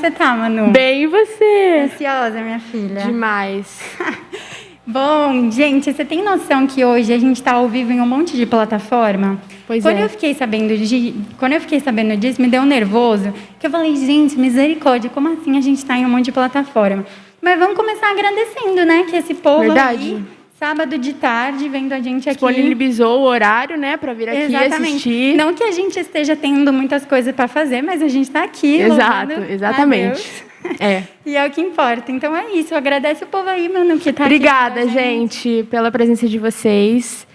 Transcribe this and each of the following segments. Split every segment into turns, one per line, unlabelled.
que você tá, Manu?
Bem, e você?
Ansiosa, minha filha?
Demais.
Bom, gente, você tem noção que hoje a gente está ao vivo em um monte de plataforma?
Pois
quando
é.
Eu fiquei sabendo quando eu fiquei sabendo disso, me deu um nervoso, que eu falei, gente, misericórdia, como assim a gente está em um monte de plataforma? Mas vamos começar agradecendo, né, que esse povo
Verdade.
aí, sábado de tarde, vendo a gente aqui.
Disponibilizou o horário, né, para vir aqui assistir.
Não que a gente esteja tendo muitas coisas para fazer, mas a gente está aqui.
Exato,
louvando
exatamente.
a Deus.
É.
E é o que importa. Então é isso. Agradece o povo aí, mano, que tá
Obrigada,
aqui.
gente, pela presença de vocês.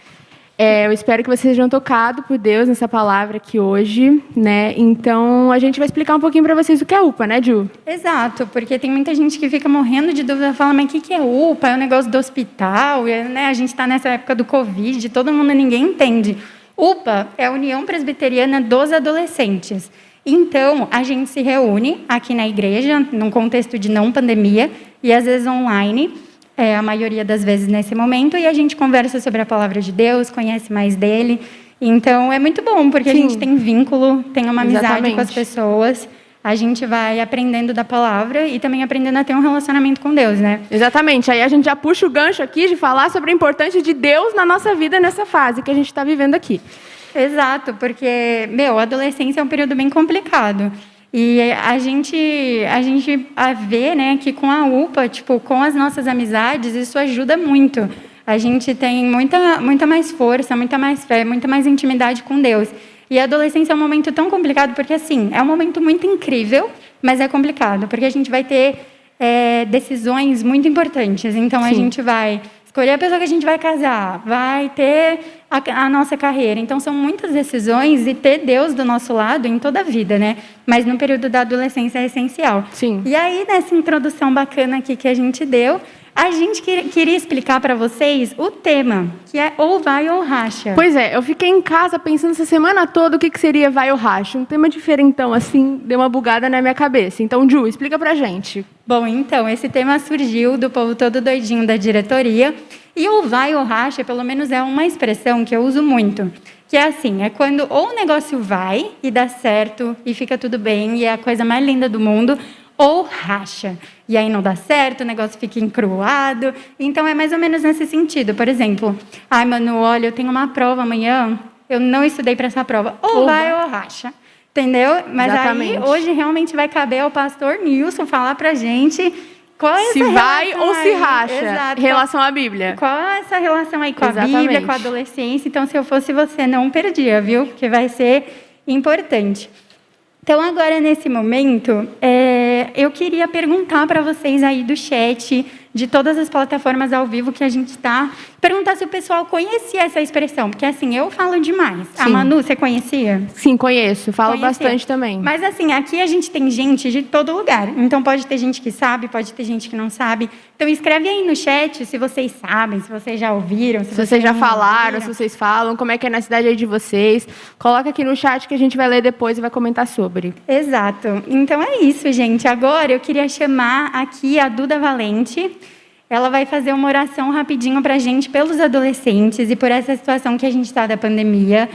Eu espero que vocês sejam tocados por Deus nessa palavra aqui hoje, né? Então, a gente vai explicar um pouquinho para vocês o que é UPA, né, Ju?
Exato, porque tem muita gente que fica morrendo de dúvida, fala, mas o que é UPA? É o negócio do hospital, né? A gente está nessa época do Covid, todo mundo, ninguém entende. UPA é a União Presbiteriana dos Adolescentes. Então, a gente se reúne aqui na igreja, num contexto de não pandemia, e às vezes online, a maioria das vezes nesse momento, e a gente conversa sobre a palavra de Deus, conhece mais dele. Então, é muito bom, porque
Sim.
a gente tem vínculo, tem uma amizade
Exatamente.
com as pessoas, a gente vai aprendendo da palavra e também aprendendo a ter um relacionamento com Deus, né?
Exatamente. Aí a gente já puxa o gancho aqui de falar sobre a importância de Deus na nossa vida nessa fase que a gente está vivendo aqui.
Exato, porque, a adolescência é um período bem complicado. E a gente vê, né, que com a UPA, com as nossas amizades, isso ajuda muito. A gente tem muita mais força, muita mais fé, muita mais intimidade com Deus. E a adolescência é um momento tão complicado, porque, assim, é um momento muito incrível, mas é complicado, porque a gente vai ter decisões muito importantes. Então, a gente vai escolher a pessoa que a gente vai casar, vai ter a nossa carreira. Então, são muitas decisões e ter Deus do nosso lado em toda a vida, né? Mas no período da adolescência é essencial.
Sim.
E aí, nessa introdução bacana aqui que a gente deu, a gente queria explicar para vocês o tema, que é ou vai ou racha.
Pois é, eu fiquei em casa pensando essa semana toda o que seria vai ou racha. Um tema diferentão, assim, deu uma bugada na minha cabeça. Então, Ju, explica pra gente.
Bom, então, esse tema surgiu do povo todo doidinho da diretoria. E o vai ou racha, pelo menos é uma expressão que eu uso muito. Que é assim, é quando ou o negócio vai e dá certo e fica tudo bem e é a coisa mais linda do mundo, ou racha. E aí não dá certo, o negócio fica encruado. Então, é mais ou menos nesse sentido. Por exemplo, ai, Manu, olha, eu tenho uma prova amanhã, eu não estudei para essa prova. Ou vai ou racha. Entendeu? Mas
Exatamente.
aí, hoje, realmente vai caber ao pastor Nilson falar pra gente qual é essa
se vai ou
aí.
se racha.
Exato.
Em relação à Bíblia.
Qual é essa relação aí com a
Exatamente.
Bíblia, com a adolescência? Então, se eu fosse você, não perdia, viu? Porque vai ser importante. Então, agora, nesse momento, eu queria perguntar para vocês aí do chat, de todas as plataformas ao vivo que a gente está, perguntar se o pessoal conhecia essa expressão, porque, assim, eu falo demais.
Sim.
A Manu, você conhecia?
Sim, conheço. Falo
Conhecia.
bastante também.
Mas, assim, aqui a gente tem gente de todo lugar. Então, pode ter gente que sabe, pode ter gente que não sabe. Então, escreve aí no chat se vocês sabem, se vocês já ouviram.
Se vocês já
não
falaram,
ouviram.
se vocês falam, como é que é na cidade aí de vocês. Coloca aqui no chat que a gente vai ler depois e vai comentar sobre.
Exato. Então, é isso, gente. Agora, eu queria chamar aqui a Duda Valente. Ela vai fazer uma oração rapidinho para a gente, pelos adolescentes e por essa situação que a gente está da pandemia.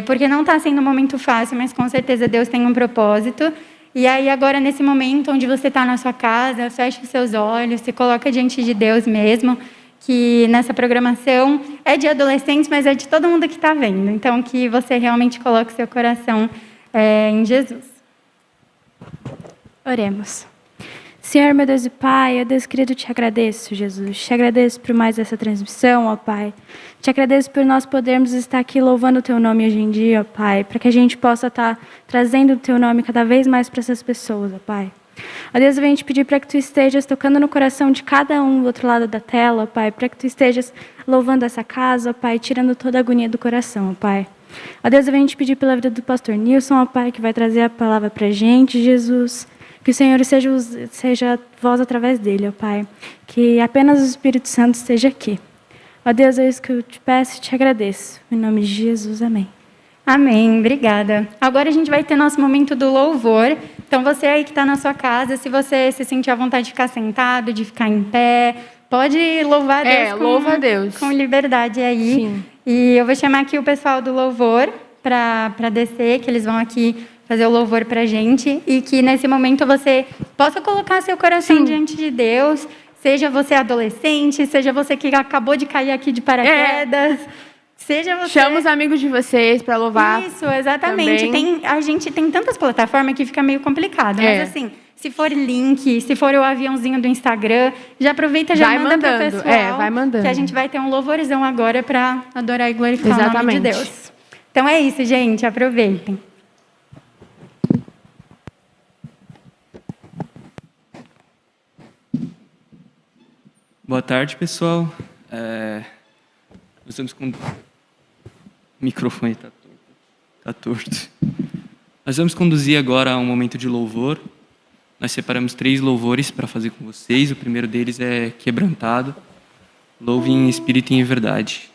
Porque não está sendo um momento fácil, mas com certeza Deus tem um propósito. E aí, agora, nesse momento onde você está na sua casa, fecha os seus olhos, se coloca diante de Deus mesmo, que nessa programação é de adolescentes, mas é de todo mundo que está vendo. Então, que você realmente coloque seu coração em Jesus.
Oremos. Senhor, meu Deus e Pai, ó Deus querido, te agradeço, Jesus. Te agradeço por mais essa transmissão, ó Pai. Te agradeço por nós podermos estar aqui louvando o Teu nome hoje em dia, ó Pai, para que a gente possa estar trazendo o Teu nome cada vez mais para essas pessoas, ó Pai. Ó Deus, eu venho te pedir para que Tu estejas tocando no coração de cada um do outro lado da tela, ó Pai, para que Tu estejas louvando essa casa, ó Pai, tirando toda a agonia do coração, ó Pai. Ó Deus, eu venho te pedir pela vida do pastor Nilson, ó Pai, que vai trazer a palavra para a gente, Jesus. Que o Senhor seja voz através dele, ó Pai. Que apenas o Espírito Santo esteja aqui. Ó Deus, é isso que eu te peço e te agradeço. Em nome de Jesus, amém.
Amém, obrigada. Agora a gente vai ter nosso momento do louvor. Então, você aí que está na sua casa, se você se sentir à vontade de ficar sentado, de ficar em pé, pode louvar a Deus,
louva a Deus
com liberdade aí.
Sim.
E eu vou chamar aqui o pessoal do louvor para descer, que eles vão aqui fazer o louvor para a gente e que nesse momento você possa colocar seu coração diante de Deus, seja você adolescente, seja você que acabou de cair aqui de paraquedas, seja você...
Chama os amigos de vocês para louvar.
Isso, exatamente. A gente tem tantas plataformas que fica meio complicado, mas assim, se for link, se for o aviãozinho do Instagram, já aproveita e já manda para o pessoal.
Vai mandando.
Que a gente vai ter um louvorzão agora para adorar e glorificar o nome de Deus. Então é isso, gente. Aproveitem.
Boa tarde, pessoal. Nós estamos com... O microfone está torto. Nós vamos conduzir agora a um momento de louvor. Nós separamos 3 louvores para fazer com vocês. O primeiro deles é Quebrantado. Louve em espírito e em verdade.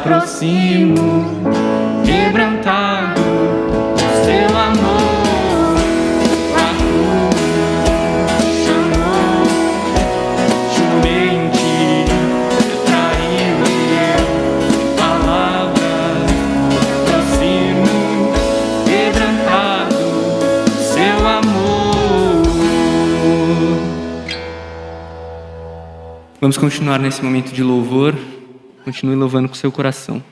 aproximo, quebrantado, seu amor, a cruz chamou, gentilmente me traiu e eu Vamos continuar nesse momento de louvor. Continue louvando com seu coração.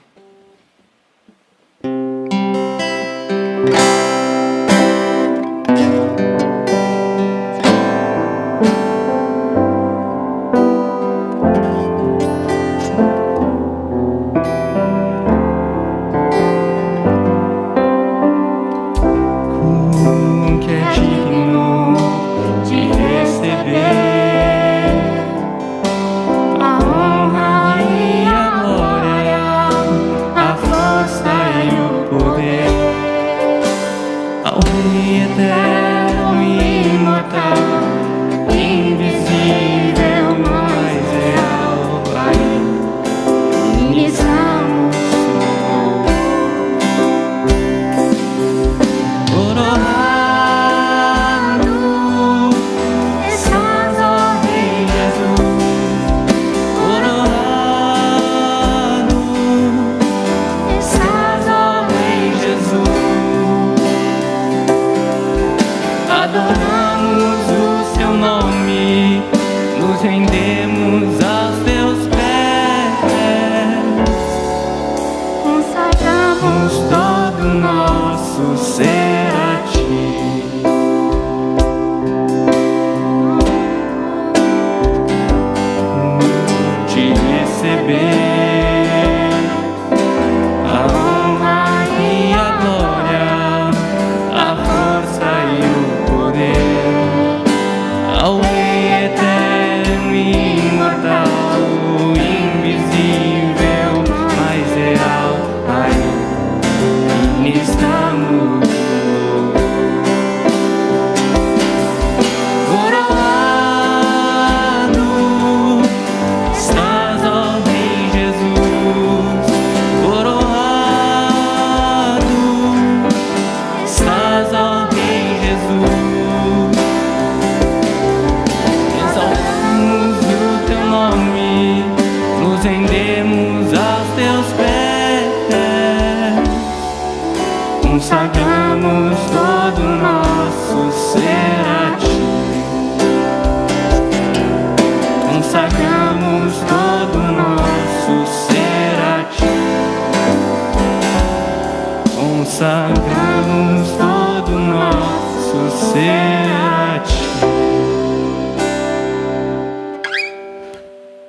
Consagramos todo nosso ser a Ti.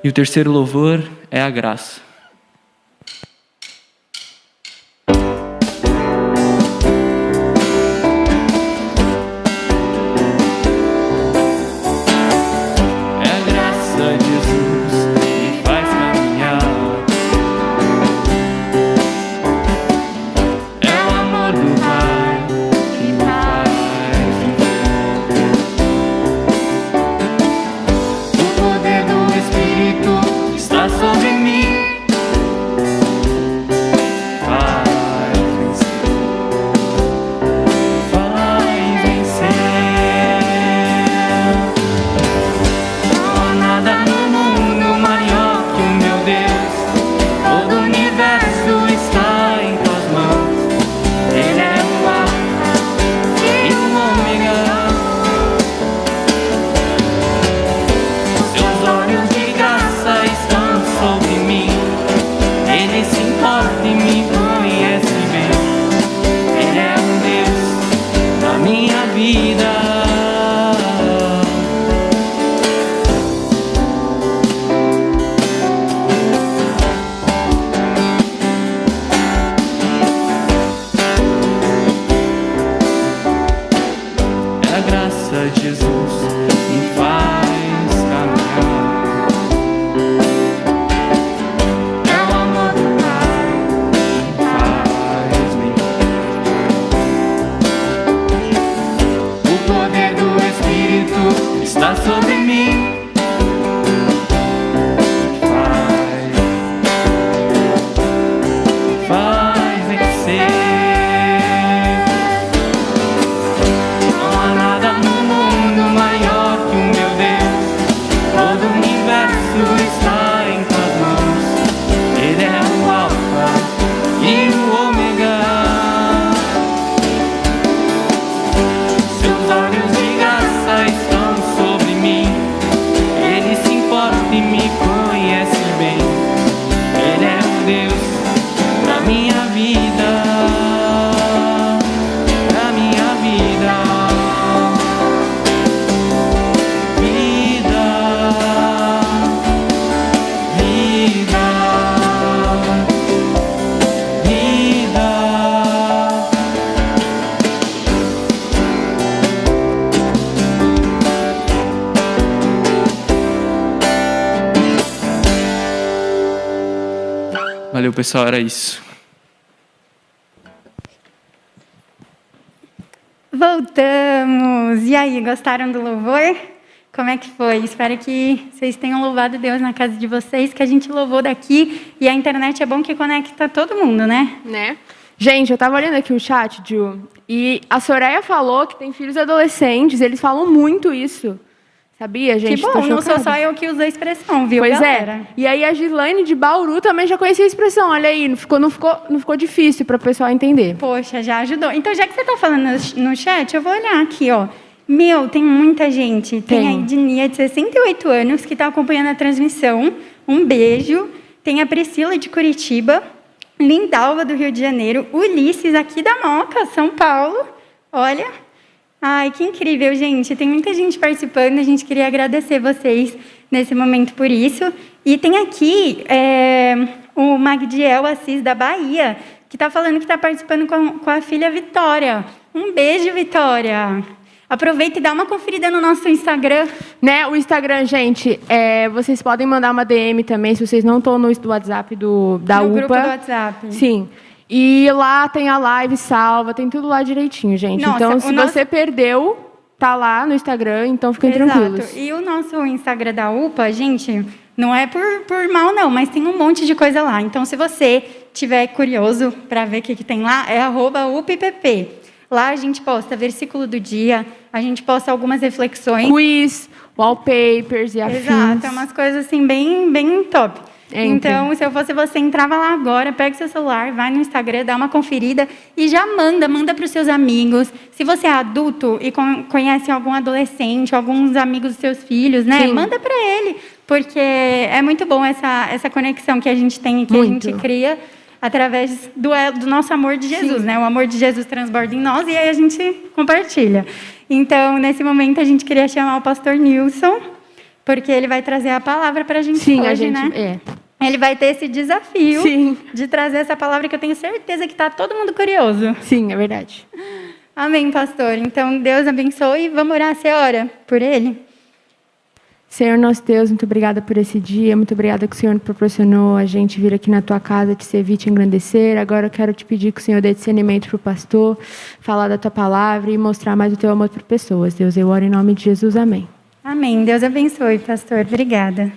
E o terceiro louvor é a graça.
Sobre mim,
Valeu, pessoal, era isso.
Voltamos! E aí, gostaram do louvor? Como é que foi? Espero que vocês tenham louvado Deus na casa de vocês, que a gente louvou daqui. E a internet é bom que conecta todo mundo, né?
Né? Gente, eu tava olhando aqui o chat, Ju, e a Soraya falou que tem filhos adolescentes, eles falam muito isso. Sabia, gente?
Que bom, não sou só eu que uso a expressão, viu,
Pois
galera?
é. E aí a Gislaine de Bauru também já conhecia a expressão. Olha aí, não ficou difícil para o pessoal entender.
Poxa, já ajudou. Então, já que você está falando no chat, eu vou olhar aqui, ó. Meu, tem muita gente. Tem a Ednia, de 68 anos, que está acompanhando a transmissão. Um beijo. Tem a Priscila, de Curitiba. Lindalva, do Rio de Janeiro. Ulisses, aqui da Moca, São Paulo. Olha. Ai, que incrível, gente. Tem muita gente participando. A gente queria agradecer vocês nesse momento por isso. E tem aqui o Magdiel Assis, da Bahia, que está falando que está participando com a filha Vitória. Um beijo, Vitória. Aproveita e dá uma conferida no nosso Instagram.
Né? O Instagram, gente, vocês podem mandar uma DM também, se vocês não estão no WhatsApp da UPA.
No grupo do WhatsApp.
Sim. E lá tem a live salva, tem tudo lá direitinho, gente.
Nossa,
então, se você perdeu, tá lá no Instagram, então fiquem
Exato.
tranquilos.
E o nosso Instagram da UPA, gente, não é por mal, não, mas tem um monte de coisa lá. Então, se você tiver curioso para ver o que tem lá, é @UPPP. Lá a gente posta versículo do dia, a gente posta algumas reflexões.
Quiz, wallpapers e afins.
Exato, é umas coisas assim bem top. Então, se eu fosse você, entrava lá agora, pega seu celular, vai no Instagram, dá uma conferida e já manda para os seus amigos. Se você é adulto e conhece algum adolescente, alguns amigos dos seus filhos, né? Sim. Manda para ele, porque é muito bom essa conexão que a gente tem e que a gente cria através do nosso amor de Jesus, né? O amor de Jesus transborda em nós e aí a gente compartilha. Então, nesse momento, a gente queria chamar o pastor Nilson, porque ele vai trazer a palavra para a gente hoje, né? Ele vai ter esse desafio de trazer essa palavra que eu tenho certeza que está todo mundo curioso.
Sim, é verdade.
Amém, pastor. Então, Deus abençoe e vamos orar, você ora por ele.
Senhor nosso Deus, muito obrigada por esse dia, muito obrigada que o Senhor proporcionou a gente vir aqui na tua casa, te servir, te engrandecer. Agora eu quero te pedir que o Senhor dê discernimento para o pastor, falar da tua palavra e mostrar mais o teu amor para pessoas. Deus, eu oro em nome de Jesus, amém.
Amém. Deus abençoe, pastor. Obrigada.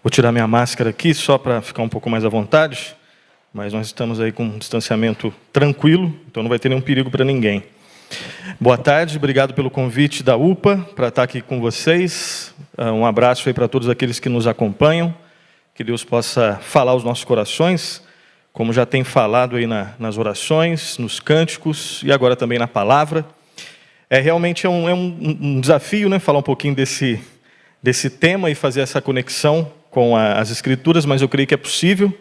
Vou tirar minha máscara aqui só para ficar um pouco mais à vontade, mas nós estamos aí com um distanciamento tranquilo, então não vai ter nenhum perigo para ninguém. Boa tarde, obrigado pelo convite da UPA para estar aqui com vocês. Um abraço aí para todos aqueles que nos acompanham, que Deus possa falar aos nossos corações, como já tem falado aí nas orações, nos cânticos e agora também na palavra. Realmente um desafio, né, falar um pouquinho desse tema e fazer essa conexão com as Escrituras, mas eu creio que é possível.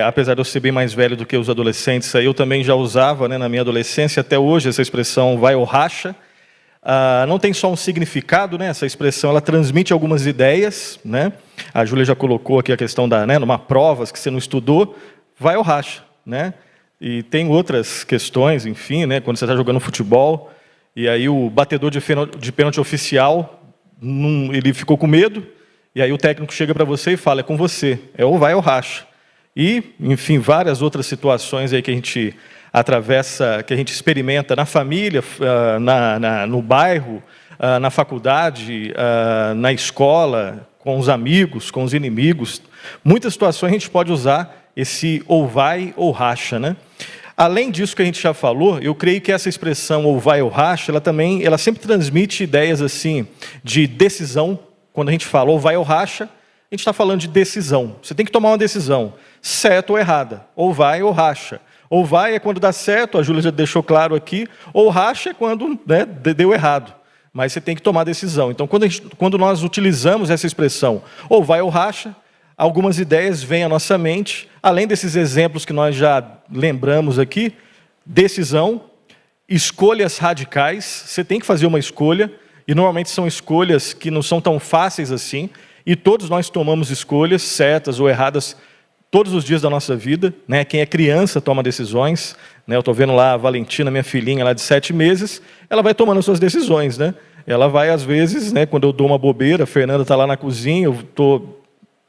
Apesar de eu ser bem mais velho do que os adolescentes, eu também já usava, né, na minha adolescência, até hoje, essa expressão vai ou racha. Não tem só um significado, né, essa expressão ela transmite algumas ideias. Né? A Júlia já colocou aqui a questão numa prova que você não estudou, vai ou racha. Né? E tem outras questões, enfim, né, quando você está jogando futebol, e aí o batedor de pênalti oficial, ele ficou com medo, e aí o técnico chega para você e fala, é com você, ou vai ou racha. E, enfim, várias outras situações aí que a gente atravessa, que a gente experimenta na família, no bairro, na faculdade, na escola, com os amigos, com os inimigos. Muitas situações a gente pode usar esse ou vai ou racha, né? Além disso que a gente já falou, eu creio que essa expressão ou vai ou racha, ela sempre transmite ideias assim de decisão. Quando a gente fala ou vai ou racha, a gente está falando de decisão. Você tem que tomar uma decisão, certa ou errada, ou vai ou racha. Ou vai é quando dá certo, a Júlia já deixou claro aqui, ou racha é quando, né, deu errado. Mas você tem que tomar decisão. Então, quando nós utilizamos essa expressão, ou vai ou racha, algumas ideias vêm à nossa mente, além desses exemplos que nós já lembramos aqui, decisão, escolhas radicais, você tem que fazer uma escolha, e normalmente são escolhas que não são tão fáceis assim, e todos nós tomamos escolhas certas ou erradas todos os dias da nossa vida, né? Quem é criança toma decisões, né? Eu estou vendo lá a Valentina, minha filhinha lá de 7 meses, ela vai tomando as suas decisões, né? ela vai, às vezes, né, quando eu dou uma bobeira, a Fernanda está lá na cozinha, eu estou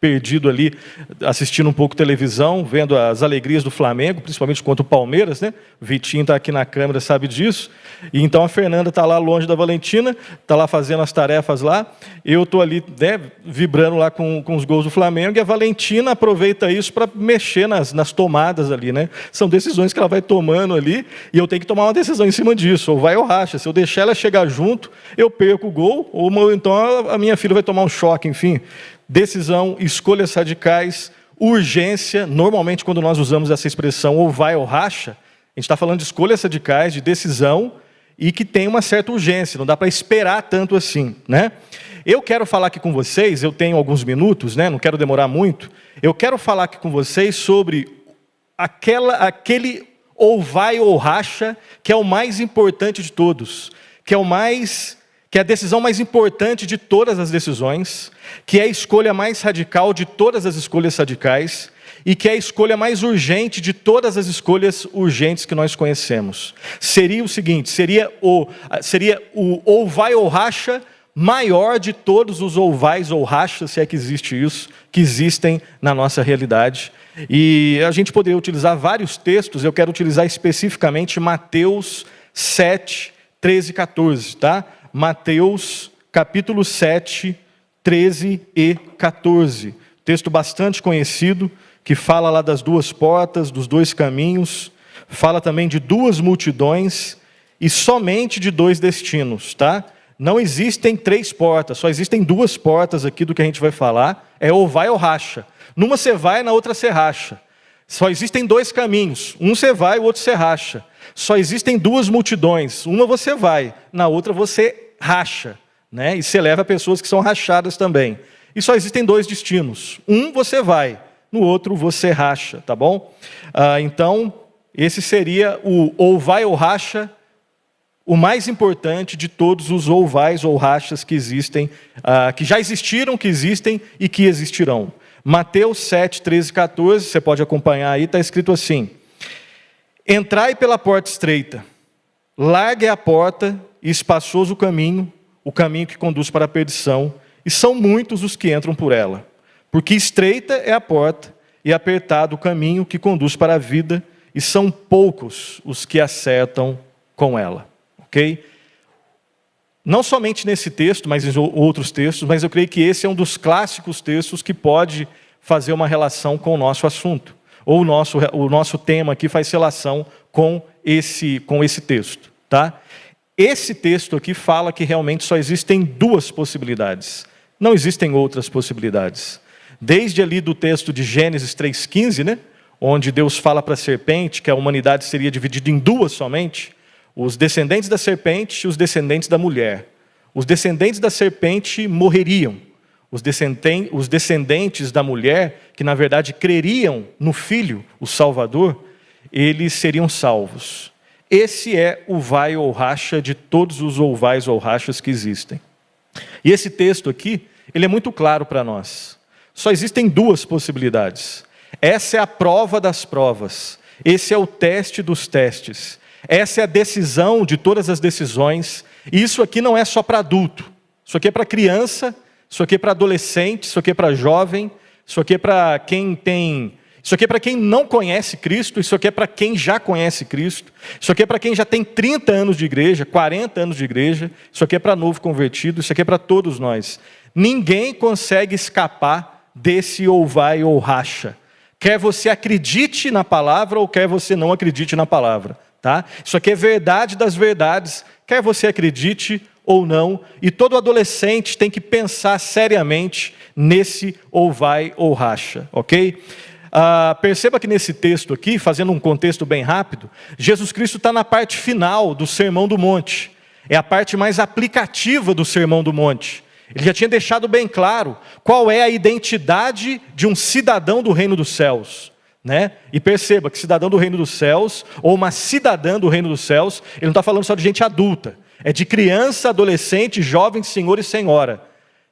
perdido ali, assistindo um pouco televisão, vendo as alegrias do Flamengo, principalmente contra o Palmeiras, né? O Vitinho está aqui na câmera, sabe disso. E então a Fernanda está lá longe da Valentina, está lá fazendo as tarefas lá, eu estou ali, né, vibrando lá com os gols do Flamengo, e a Valentina aproveita isso para mexer nas tomadas ali, né? São decisões que ela vai tomando ali, e eu tenho que tomar uma decisão em cima disso, ou vai ou racha. Se eu deixar ela chegar junto, eu perco o gol, ou então a minha filha vai tomar um choque, enfim. Decisão, escolhas radicais, urgência. Normalmente, quando nós usamos essa expressão ou vai ou racha, a gente está falando de escolhas radicais, de decisão, e que tem uma certa urgência, não dá para esperar tanto assim, né? Eu quero falar aqui com vocês, eu tenho alguns minutos, né? Não quero demorar muito. Eu quero falar aqui com vocês sobre aquele ou vai ou racha, que é o mais importante de todos, que é a decisão mais importante de todas as decisões, que é a escolha mais radical de todas as escolhas radicais, e que é a escolha mais urgente de todas as escolhas urgentes que nós conhecemos. Seria o seguinte, seria o ou vai ou racha maior de todos os ou vais ou rachas, se é que existe isso, que existem na nossa realidade. E a gente poderia utilizar vários textos, eu quero utilizar especificamente Mateus 7, 13 e 14, tá? Mateus, capítulo 7, 13 e 14. Texto bastante conhecido, que fala lá das duas portas, dos dois caminhos, fala também de duas multidões e somente de dois destinos, tá? Não existem três portas, só existem duas portas aqui do que a gente vai falar, é ou vai ou racha. Numa você vai, na outra você racha. Só existem dois caminhos, um você vai, o outro você racha. Só existem duas multidões, uma você vai, na outra você racha, né? E você leva pessoas que são rachadas também. E só existem dois destinos, um você vai, no outro você racha, tá bom? Então, esse seria o ou vai ou racha, o mais importante de todos os ou vais ou rachas que existem, que já existiram, que existem e que existirão. Mateus 7, 13 e 14, você pode acompanhar aí, está escrito assim: entrai pela porta estreita, larga é a porta e espaçoso o caminho que conduz para a perdição, e são muitos os que entram por ela. Porque estreita é a porta e apertado o caminho que conduz para a vida, e são poucos os que acertam com ela. Ok? Não somente nesse texto, mas em outros textos, mas eu creio que esse é um dos clássicos textos que pode fazer uma relação com o nosso assunto. Ou o nosso tema aqui faz relação com esse texto. Tá? Esse texto aqui fala que realmente só existem duas possibilidades. Não existem outras possibilidades. Desde ali do texto de Gênesis 3,15, né, onde Deus fala para a serpente que a humanidade seria dividida em duas somente, os descendentes da serpente e os descendentes da mulher. Os descendentes da serpente morreriam. Os descendentes da mulher, que na verdade creriam no Filho, o Salvador, eles seriam salvos. Esse é o vai ou racha de todos os ou vais ou rachas que existem. E esse texto aqui, ele é muito claro para nós. Só existem duas possibilidades. Essa é a prova das provas. Esse é o teste dos testes. Essa é a decisão de todas as decisões. E isso aqui não é só para adulto. Isso aqui é para criança, isso aqui é para adolescente, isso aqui é para jovem, isso aqui é para quem tem... Isso aqui é para quem não conhece Cristo, isso aqui é para quem já conhece Cristo, isso aqui é para quem já tem 30 anos de igreja, 40 anos de igreja, isso aqui é para novo convertido, isso aqui é para todos nós. Ninguém consegue escapar desse ou vai ou racha. Quer você acredite na palavra ou quer você não acredite na palavra. Tá? Isso aqui é verdade das verdades, quer você acredite ou não, e todo adolescente tem que pensar seriamente nesse ou vai ou racha, ok? Perceba que nesse texto aqui, fazendo um contexto bem rápido, Jesus Cristo está na parte final do Sermão do Monte. É a parte mais aplicativa do Sermão do Monte. Ele já tinha deixado bem claro qual é a identidade de um cidadão do reino dos céus. Né? E perceba que cidadão do reino dos céus, ou uma cidadã do reino dos céus, ele não está falando só de gente adulta. É de criança, adolescente, jovem, senhor e senhora.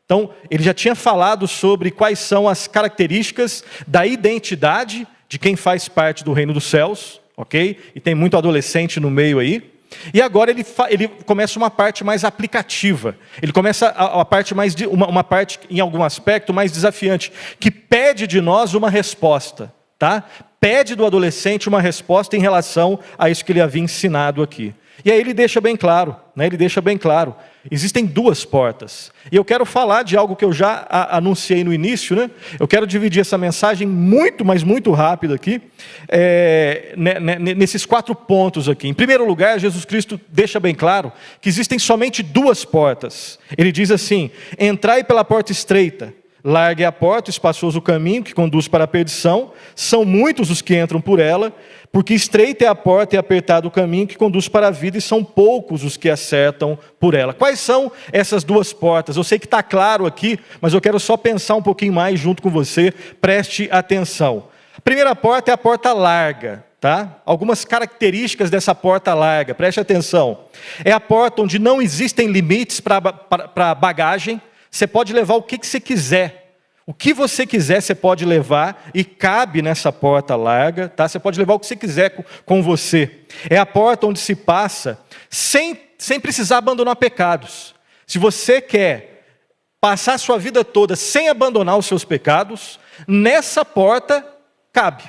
Então, ele já tinha falado sobre quais são as características da identidade de quem faz parte do reino dos céus, ok? E tem muito adolescente no meio aí. E agora ele começa uma parte mais aplicativa. Ele começa a parte mais uma parte, em algum aspecto, mais desafiante, que pede de nós uma resposta, tá? Pede do adolescente uma resposta em relação a isso que ele havia ensinado aqui. E aí ele deixa bem claro, né? Ele deixa bem claro. Existem duas portas. E eu quero falar de algo que eu já anunciei no início, né? Eu quero dividir essa mensagem muito, mas muito rápido aqui, nesses 4 pontos aqui. Em primeiro lugar, Jesus Cristo deixa bem claro que existem somente duas portas. Ele diz assim: entrai pela porta estreita. Larga é a porta, espaçoso o caminho que conduz para a perdição. São muitos os que entram por ela, porque estreita é a porta e apertado o caminho que conduz para a vida, e são poucos os que acertam por ela. Quais são essas duas portas? Eu sei que está claro aqui, mas eu quero só pensar um pouquinho mais junto com você. Preste atenção. A primeira porta é a porta larga, tá? Algumas características dessa porta larga, preste atenção. É a porta onde não existem limites para bagagem. Você pode levar o que você quiser. O que você quiser, você pode levar e cabe nessa porta larga, tá? Você pode levar o que você quiser com você. É a porta onde se passa sem precisar abandonar pecados. Se você quer passar a sua vida toda sem abandonar os seus pecados, nessa porta cabe.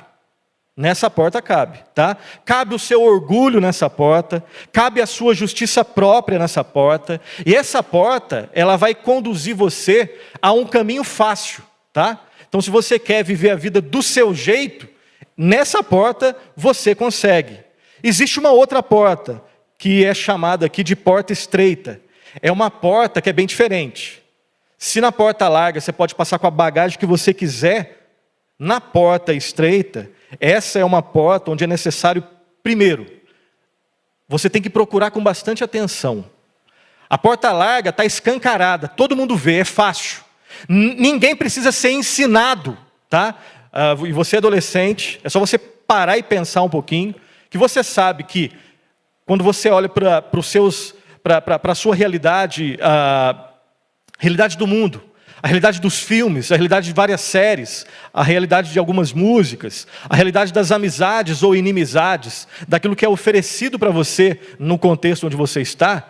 Nessa porta cabe, tá? Cabe o seu orgulho nessa porta, cabe a sua justiça própria nessa porta, e essa porta, ela vai conduzir você a um caminho fácil, tá? Então, se você quer viver a vida do seu jeito, nessa porta você consegue. Existe uma outra porta, que é chamada aqui de porta estreita. É uma porta que é bem diferente. Se na porta larga você pode passar com a bagagem que você quiser, na porta estreita, essa é uma porta onde é necessário, primeiro, você tem que procurar com bastante atenção. A porta larga está escancarada, todo mundo vê, é fácil. Ninguém precisa ser ensinado, tá? E você adolescente, é só você parar e pensar um pouquinho, que você sabe que quando você olha para a sua realidade, a realidade do mundo, a realidade dos filmes, a realidade de várias séries, a realidade de algumas músicas, a realidade das amizades ou inimizades, daquilo que é oferecido para você no contexto onde você está,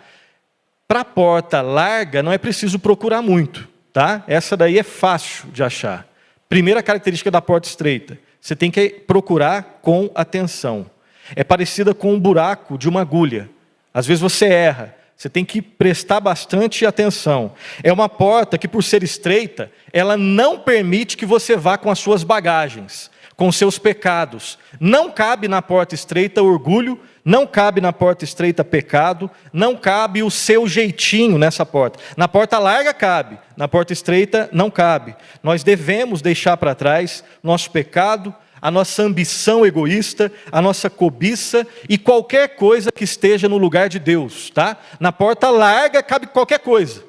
para a porta larga não é preciso procurar muito, tá? Essa daí é fácil de achar. Primeira característica da porta estreita, você tem que procurar com atenção. É parecida com um buraco de uma agulha. Às vezes você erra. Você tem que prestar bastante atenção. É uma porta que, por ser estreita, ela não permite que você vá com as suas bagagens, com os seus pecados. Não cabe na porta estreita orgulho, não cabe na porta estreita pecado, não cabe o seu jeitinho nessa porta. Na porta larga cabe, na porta estreita não cabe. Nós devemos deixar para trás nosso pecado, a nossa ambição egoísta, a nossa cobiça e qualquer coisa que esteja no lugar de Deus, tá? Na porta larga cabe qualquer coisa.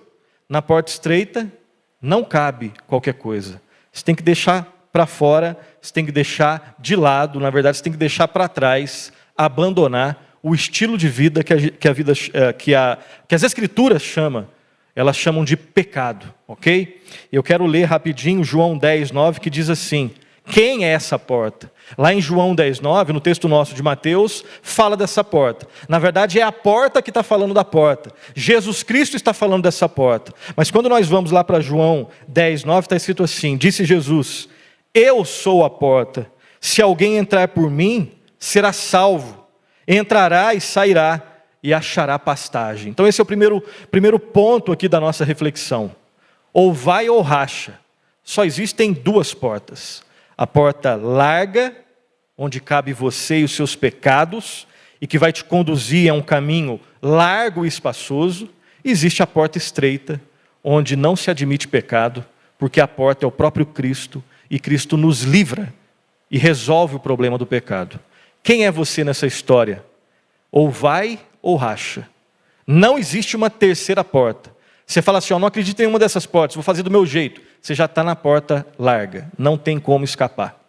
Na porta estreita não cabe qualquer coisa. Você tem que deixar para fora, você tem que deixar de lado, na verdade você tem que deixar para trás, abandonar o estilo de vida que as Escrituras elas chamam de pecado, ok? Eu quero ler rapidinho João 10:9, que diz assim: quem é essa porta? Lá em João 10:9, no texto nosso de Mateus, fala dessa porta. Na verdade, é a porta que está falando da porta. Jesus Cristo está falando dessa porta. Mas quando nós vamos lá para João 10:9, está escrito assim: disse Jesus, eu sou a porta. Se alguém entrar por mim, será salvo. Entrará e sairá e achará pastagem. Então esse é o primeiro ponto aqui da nossa reflexão. Ou vai ou racha. Só existem duas portas. A porta larga, onde cabe você e os seus pecados, e que vai te conduzir a um caminho largo e espaçoso. E existe a porta estreita, onde não se admite pecado, porque a porta é o próprio Cristo, e Cristo nos livra e resolve o problema do pecado. Quem é você nessa história? Ou vai ou racha. Não existe uma terceira porta. Você fala assim, não acredito em nenhuma dessas portas, vou fazer do meu jeito. Você já está na porta larga, não tem como escapar.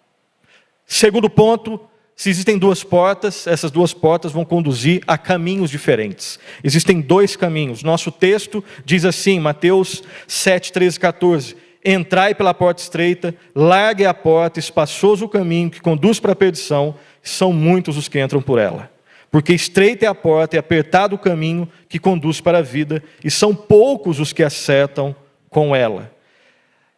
Segundo ponto, se existem duas portas, essas duas portas vão conduzir a caminhos diferentes. Existem dois caminhos. Nosso texto diz assim, Mateus 7, 13, 14. Entrai pela porta estreita, larga é a porta, espaçoso o caminho que conduz para a perdição, são muitos os que entram por ela. Porque estreita é a porta e apertado o caminho que conduz para a vida, e são poucos os que acertam com ela.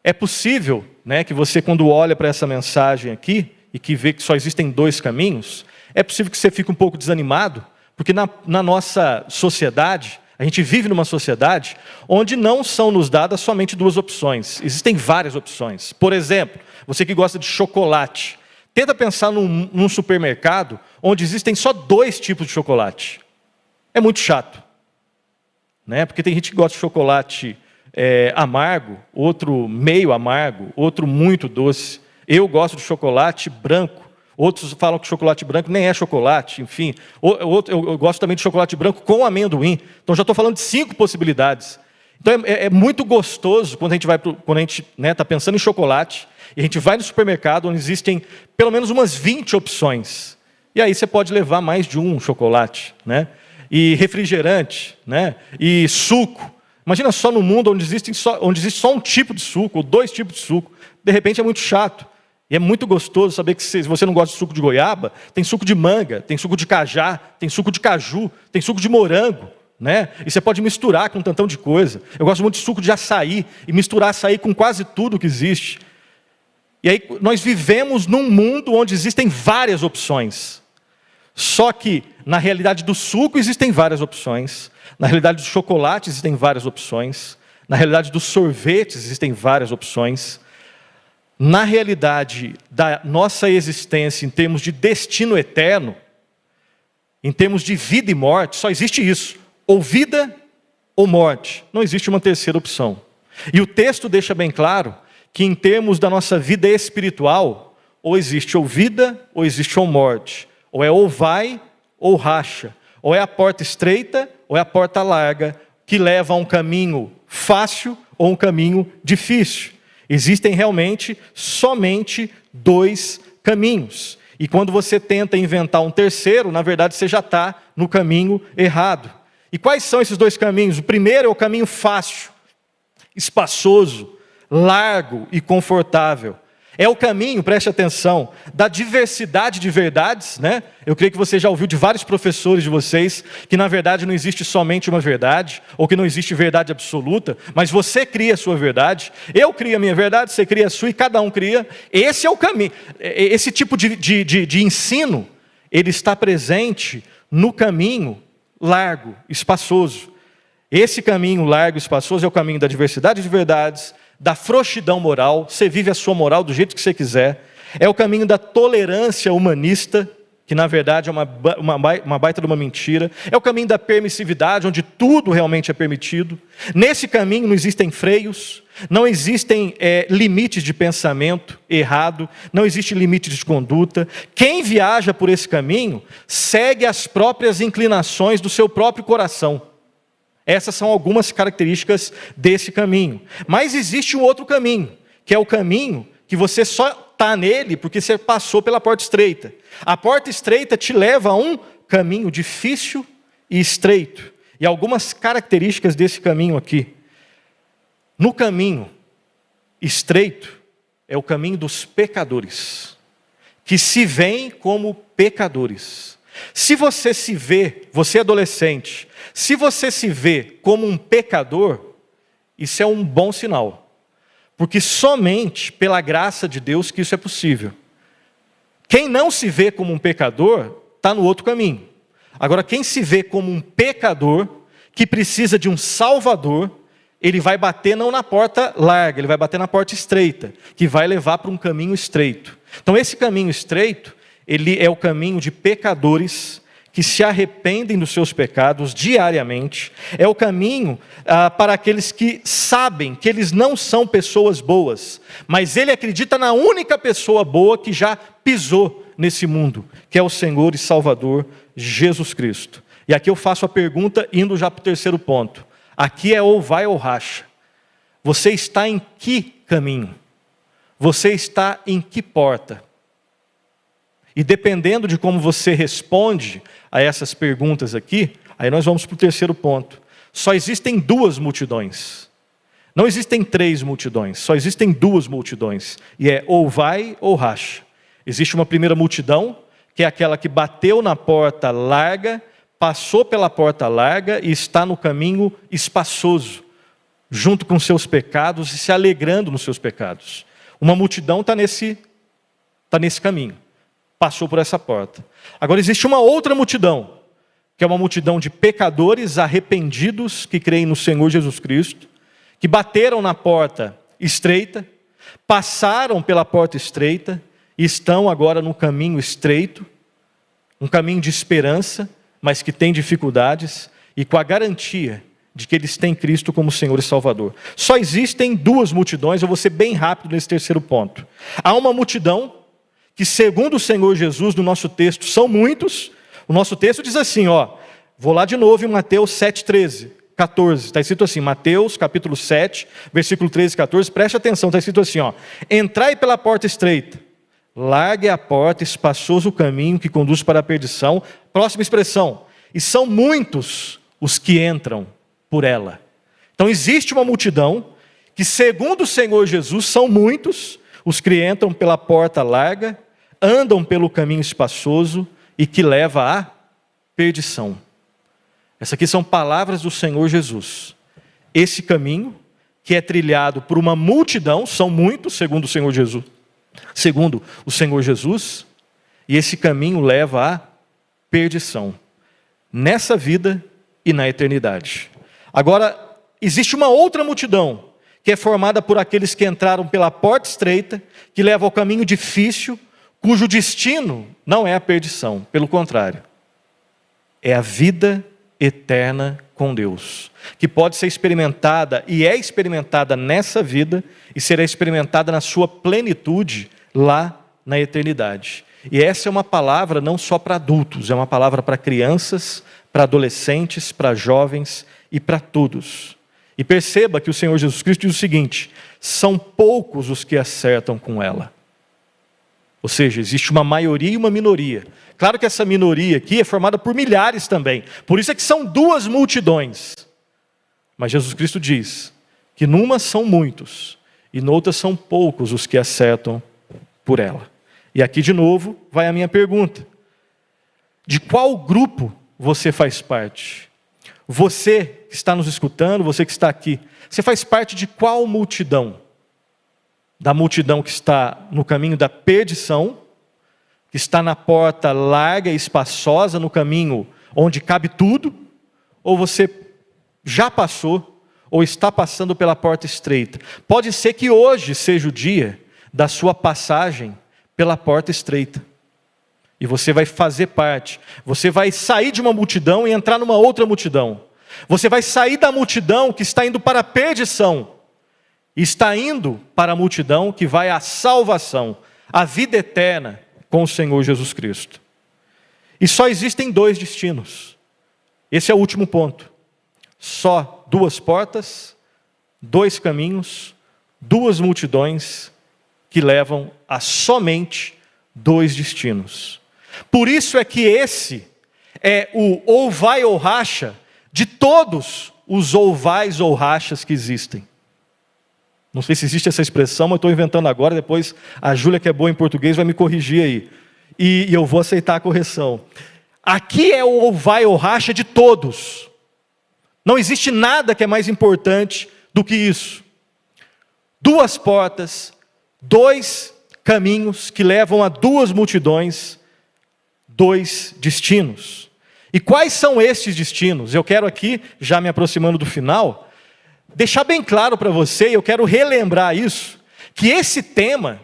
É possível, né, que você, quando olha para essa mensagem aqui, e que vê que só existem 2 caminhos, é possível que você fique um pouco desanimado, porque na nossa sociedade, a gente vive numa sociedade onde não são nos dadas somente 2 opções. Existem várias opções. Por exemplo, você que gosta de chocolate, tenta pensar num supermercado onde existem só 2 tipos de chocolate. É muito chato, né? Porque tem gente que gosta de chocolate amargo, outro meio amargo, outro muito doce. Eu gosto de chocolate branco. Outros falam que chocolate branco nem é chocolate, enfim. Eu gosto também de chocolate branco com amendoim. Então já estou falando de 5 possibilidades. Então é muito gostoso quando a gente está pensando em chocolate, e a gente vai no supermercado onde existem pelo menos umas 20 opções. E aí você pode levar mais de um chocolate, né? E refrigerante, né? E suco. Imagina só no mundo onde existe só um tipo de suco, ou 2 tipos de suco. De repente é muito chato. E é muito gostoso saber que se você não gosta de suco de goiaba, tem suco de manga, tem suco de cajá, tem suco de caju, tem suco de morango, né? E você pode misturar com um tantão de coisa. Eu gosto muito de suco de açaí, e misturar açaí com quase tudo que existe. E aí nós vivemos num mundo onde existem várias opções. Só que na realidade do suco existem várias opções, na realidade do chocolate existem várias opções, na realidade dos sorvetes existem várias opções. Na realidade da nossa existência, em termos de destino eterno, em termos de vida e morte, só existe isso: ou vida ou morte. Não existe uma terceira opção. E o texto deixa bem claro que, em termos da nossa vida espiritual, ou existe ou vida ou existe ou morte. Ou vai ou racha. Ou é a porta estreita ou é a porta larga, que leva a um caminho fácil ou um caminho difícil. Existem realmente somente 2 caminhos. E quando você tenta inventar um terceiro, na verdade você já está no caminho errado. E quais são esses 2 caminhos? O primeiro é o caminho fácil, espaçoso, largo e confortável. É o caminho, preste atenção, da diversidade de verdades, né? Eu creio que você já ouviu de vários professores de vocês que na verdade não existe somente uma verdade, ou que não existe verdade absoluta, mas você cria a sua verdade, eu crio a minha verdade, você cria a sua e cada um cria. Esse é o caminho. Esse tipo de ensino, ele está presente no caminho largo, espaçoso. Esse caminho largo e espaçoso é o caminho da diversidade de verdades, da frouxidão moral, você vive a sua moral do jeito que você quiser. É o caminho da tolerância humanista, que na verdade é uma baita de uma mentira. É o caminho da permissividade, onde tudo realmente é permitido. Nesse caminho não existem freios, não existem limites de pensamento errado, não existe limite de conduta. Quem viaja por esse caminho segue as próprias inclinações do seu próprio coração. Essas são algumas características desse caminho. Mas existe um outro caminho, que é o caminho que você só está nele porque você passou pela porta estreita. A porta estreita te leva a um caminho difícil e estreito. E algumas características desse caminho aqui. No caminho estreito é o caminho dos pecadores, que se veem como pecadores. Se você se vê, você adolescente, se você se vê como um pecador, isso é um bom sinal. Porque somente pela graça de Deus que isso é possível. Quem não se vê como um pecador, está no outro caminho. Agora, quem se vê como um pecador, que precisa de um Salvador, ele vai bater não na porta larga, ele vai bater na porta estreita, que vai levar para um caminho estreito. Então, esse caminho estreito, ele é o caminho de pecadores que se arrependem dos seus pecados diariamente. É o caminho para aqueles que sabem que eles não são pessoas boas, mas ele acredita na única pessoa boa que já pisou nesse mundo, que é o Senhor e Salvador Jesus Cristo. E aqui eu faço a pergunta, indo já para o terceiro ponto. Aqui é ou vai ou racha. Você está em que caminho? Você está em que porta? E dependendo de como você responde a essas perguntas aqui, aí nós vamos para o terceiro ponto. Só existem 2 multidões. Não existem 3 multidões, só existem 2 multidões. E é ou vai ou racha. Existe uma primeira multidão que é aquela que bateu na porta larga, passou pela porta larga e está no caminho espaçoso, junto com seus pecados e se alegrando nos seus pecados. Uma multidão está nesse caminho, passou por essa porta. Agora existe uma outra multidão, que é uma multidão de pecadores arrependidos que creem no Senhor Jesus Cristo, que bateram na porta estreita, passaram pela porta estreita e estão agora no caminho estreito, um caminho de esperança, mas que tem dificuldades, e com a garantia de que eles têm Cristo como Senhor e Salvador. Só existem duas multidões, eu vou ser bem rápido nesse terceiro ponto. Há uma multidão que, segundo o Senhor Jesus, no nosso texto, são muitos. O nosso texto diz assim, vou lá de novo em Mateus 7, 14, está escrito assim, Mateus capítulo 7, versículo 13 e 14, preste atenção, está escrito assim, entrai pela porta estreita, largue a porta, espaçoso o caminho que conduz para a perdição. Próxima expressão, e são muitos os que entram por ela. Então existe uma multidão que, segundo o Senhor Jesus, são muitos os que entram pela porta larga, andam pelo caminho espaçoso e que leva à perdição. Essas aqui são palavras do Senhor Jesus. Esse caminho que é trilhado por uma multidão, são muitos, segundo o Senhor Jesus, e esse caminho leva à perdição, nessa vida e na eternidade. Agora, existe uma outra multidão, que é formada por aqueles que entraram pela porta estreita, que leva ao caminho difícil, cujo destino não é a perdição, pelo contrário, é a vida eterna com Deus, que pode ser experimentada e é experimentada nessa vida e será experimentada na sua plenitude lá na eternidade. E essa é uma palavra não só para adultos, é uma palavra para crianças, para adolescentes, para jovens e para todos. E perceba que o Senhor Jesus Cristo diz o seguinte: são poucos os que acertam com ela. Ou seja, existe uma maioria e uma minoria. Claro que essa minoria aqui é formada por milhares também. Por isso é que são duas multidões. Mas Jesus Cristo diz que numa são muitos e noutra são poucos os que acertam por ela. E aqui de novo vai a minha pergunta: de qual grupo você faz parte? Você que está nos escutando, você que está aqui, você faz parte de qual multidão? Da multidão que está no caminho da perdição, que está na porta larga e espaçosa, no caminho onde cabe tudo, ou você já passou, ou está passando pela porta estreita? Pode ser que hoje seja o dia da sua passagem pela porta estreita, e você vai fazer parte, você vai sair de uma multidão e entrar numa outra multidão, você vai sair da multidão que está indo para a perdição, e está indo para a multidão que vai à salvação, à vida eterna com o Senhor Jesus Cristo. E só existem dois destinos. Esse é o último ponto. Só duas portas, dois caminhos, duas multidões que levam a somente dois destinos. Por isso é que esse é o ou vai ou racha de todos os ou vais ou rachas que existem. Não sei se existe essa expressão, mas eu estou inventando agora, depois a Júlia, que é boa em português, vai me corrigir aí. E eu vou aceitar a correção. Aqui é o ou vai ou racha de todos. Não existe nada que é mais importante do que isso. Duas portas, dois caminhos que levam a duas multidões, dois destinos. E quais são esses destinos? Eu quero aqui, já me aproximando do final, deixar bem claro para você, e eu quero relembrar isso, que esse tema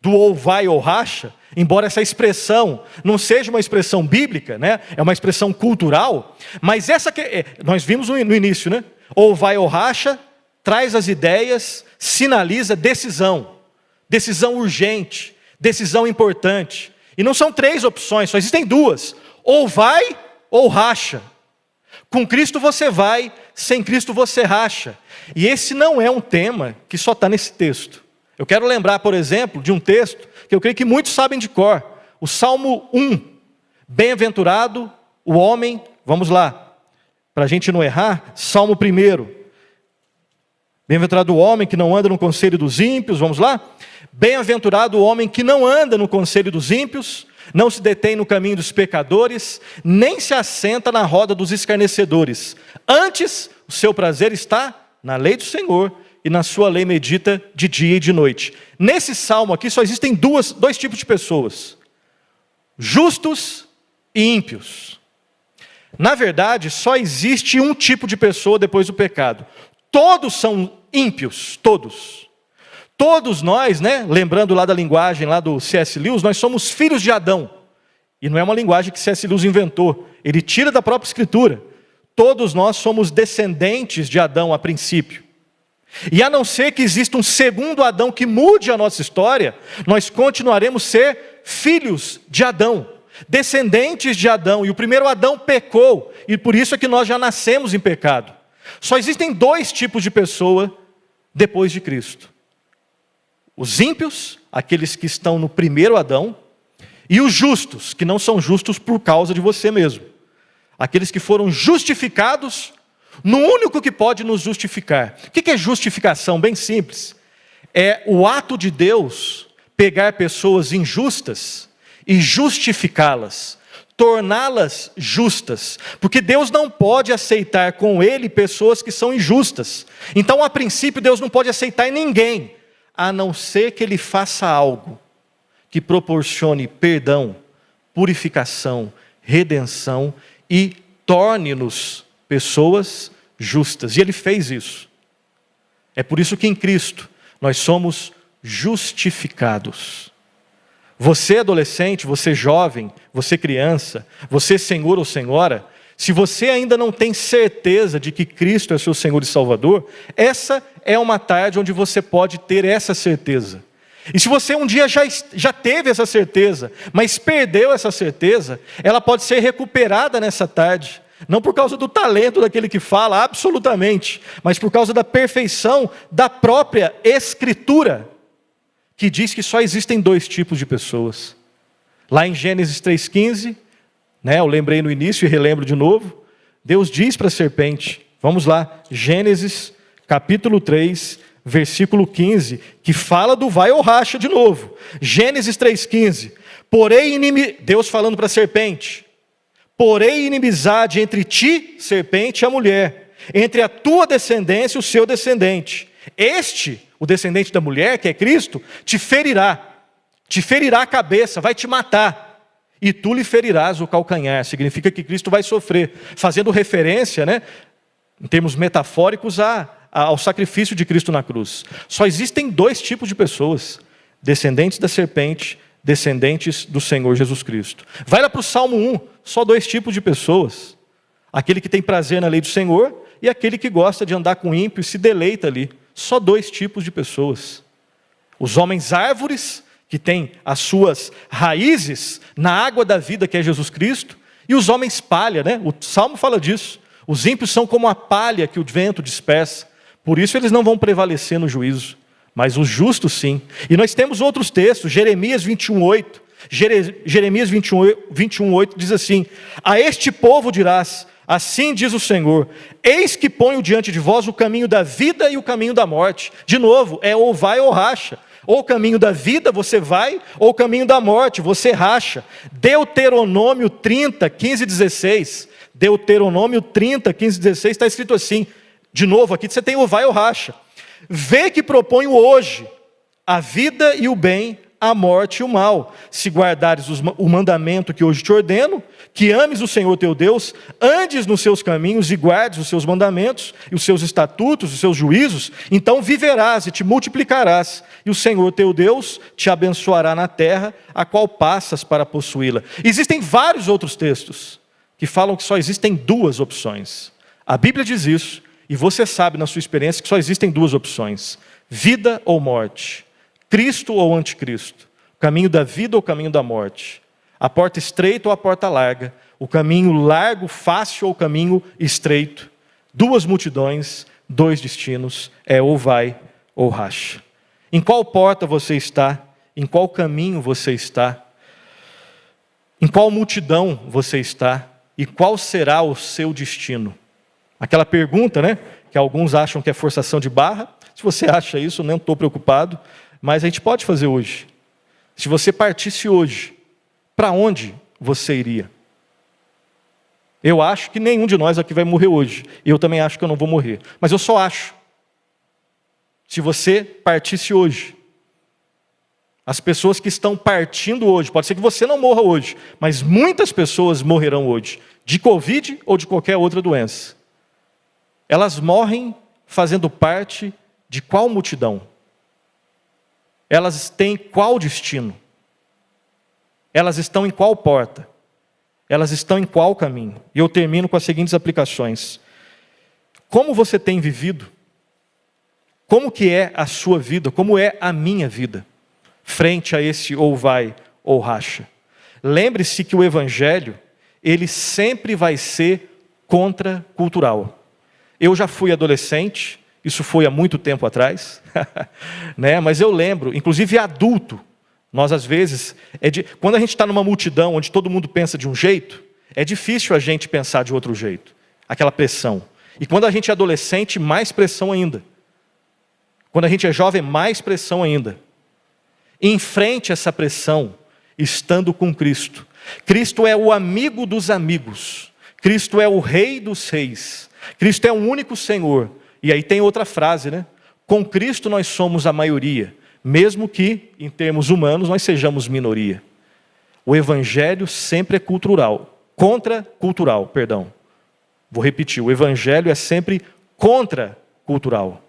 do ou vai ou racha, embora essa expressão não seja uma expressão bíblica, né? É uma expressão cultural, mas essa que nós vimos no início, né? Ou vai ou racha, traz as ideias, sinaliza decisão, decisão urgente, decisão importante. E não são três opções, só existem duas: ou vai ou racha. Com Cristo você vai, sem Cristo você racha. E esse não é um tema que só está nesse texto. Eu quero lembrar, por exemplo, de um texto que eu creio que muitos sabem de cor. O Salmo 1. Bem-aventurado o homem, vamos lá, para a gente não errar, Salmo 1. Bem-aventurado o homem que não anda no conselho dos ímpios, vamos lá? Bem-aventurado o homem que não anda no conselho dos ímpios, não se detém no caminho dos pecadores, nem se assenta na roda dos escarnecedores. Antes, o seu prazer está na lei do Senhor, e na sua lei medita de dia e de noite. Nesse salmo aqui só existem dois tipos de pessoas: justos e ímpios. Na verdade, só existe um tipo de pessoa depois do pecado. Todos são ímpios, todos. Todos nós, né, lembrando lá da linguagem lá do C.S. Lewis, nós somos filhos de Adão. E não é uma linguagem que C.S. Lewis inventou, ele tira da própria Escritura. Todos nós somos descendentes de Adão a princípio. E a não ser que exista um segundo Adão que mude a nossa história, nós continuaremos ser filhos de Adão, descendentes de Adão. E o primeiro Adão pecou, e por isso é que nós já nascemos em pecado. Só existem dois tipos de pessoa depois de Cristo: os ímpios, aqueles que estão no primeiro Adão, e os justos, que não são justos por causa de você mesmo. Aqueles que foram justificados no único que pode nos justificar. O que é justificação? Bem simples. É o ato de Deus pegar pessoas injustas e justificá-las, torná-las justas, porque Deus não pode aceitar com Ele pessoas que são injustas. Então, a princípio, Deus não pode aceitar ninguém, a não ser que Ele faça algo que proporcione perdão, purificação, redenção e torne-nos pessoas justas. E Ele fez isso. É por isso que em Cristo nós somos justificados. Você adolescente, você jovem, você criança, você senhor ou senhora, se você ainda não tem certeza de que Cristo é seu Senhor e Salvador, essa é uma tarde onde você pode ter essa certeza. E se você um dia já teve essa certeza, mas perdeu essa certeza, ela pode ser recuperada nessa tarde. Não por causa do talento daquele que fala, absolutamente, mas por causa da perfeição da própria Escritura, que diz que só existem dois tipos de pessoas. Lá em Gênesis 3,15, né, eu lembrei no início e relembro de novo, Deus diz para a serpente, vamos lá, Gênesis capítulo 3, versículo 15, que fala do vai ou racha de novo. Gênesis 3,15, Deus falando para a serpente, porém inimizade entre ti, serpente, e a mulher, entre a tua descendência e o seu descendente. O descendente da mulher, que é Cristo, te ferirá a cabeça, vai te matar, e tu lhe ferirás o calcanhar. Significa que Cristo vai sofrer, fazendo referência, né, em termos metafóricos, ao sacrifício de Cristo na cruz. Só existem dois tipos de pessoas: descendentes da serpente, descendentes do Senhor Jesus Cristo. Vai lá para o Salmo 1, só dois tipos de pessoas: aquele que tem prazer na lei do Senhor e aquele que gosta de andar com ímpio e se deleita ali. Só dois tipos de pessoas: os homens árvores, que têm as suas raízes na água da vida que é Jesus Cristo, e os homens palha, né? O Salmo fala disso. Os ímpios são como a palha que o vento dispersa, por isso eles não vão prevalecer no juízo, mas os justos sim. E nós temos outros textos, Jeremias 21:8. Jeremias 21:8 diz assim: a este povo dirás, assim diz o Senhor, eis que ponho diante de vós o caminho da vida e o caminho da morte. De novo, é ou vai ou racha. Ou o caminho da vida você vai, ou o caminho da morte você racha. Deuteronômio 30, 15 e 16. Deuteronômio 30, 15 e 16 está escrito assim. De novo, aqui você tem o vai ou racha. Vê que proponho hoje a vida e o bem, a morte e o mal. Se guardares o mandamento que hoje te ordeno, que ames o Senhor teu Deus, andes nos seus caminhos e guardes os seus mandamentos, e os seus estatutos, os seus juízos, então viverás e te multiplicarás, e o Senhor teu Deus te abençoará na terra, a qual passas para possuí-la. Existem vários outros textos que falam que só existem duas opções. A Bíblia diz isso, e você sabe na sua experiência que só existem duas opções: vida ou morte, Cristo ou anticristo, o caminho da vida ou o caminho da morte, a porta estreita ou a porta larga, o caminho largo, fácil ou o caminho estreito. Duas multidões, dois destinos, é ou vai ou racha. Em qual porta você está? Em qual caminho você está? Em qual multidão você está? E qual será o seu destino? Aquela pergunta, né, que alguns acham que é forçação de barra. Se você acha isso, eu não estou preocupado, mas a gente pode fazer hoje. Se você partisse hoje para onde você iria? Eu acho que nenhum de nós aqui vai morrer hoje. Eu também acho que eu não vou morrer. Mas eu só acho. Se você partisse hoje, as pessoas que estão partindo hoje, pode ser que você não morra hoje, mas muitas pessoas morrerão hoje, de Covid ou de qualquer outra doença. Elas morrem fazendo parte de qual multidão? Elas têm qual destino? Elas estão em qual porta? Elas estão em qual caminho? E eu termino com as seguintes aplicações. Como você tem vivido? Como que é a sua vida? Como é a minha vida? Frente a esse ou vai ou racha. Lembre-se que o Evangelho, ele sempre vai ser contracultural. Eu já fui adolescente, isso foi há muito tempo atrás, né? Mas eu lembro, inclusive adulto, nós às vezes, quando a gente está numa multidão onde todo mundo pensa de um jeito, é difícil a gente pensar de outro jeito, aquela pressão. E quando a gente é adolescente, mais pressão ainda. Quando a gente é jovem, mais pressão ainda. Enfrente essa pressão, estando com Cristo. Cristo é o amigo dos amigos. Cristo é o rei dos reis. Cristo é o único Senhor. E aí tem outra frase, né? Com Cristo nós somos a maioria, mesmo que, em termos humanos, nós sejamos minoria. O Evangelho sempre é contracultural, perdão. Vou repetir, o Evangelho é sempre contracultural.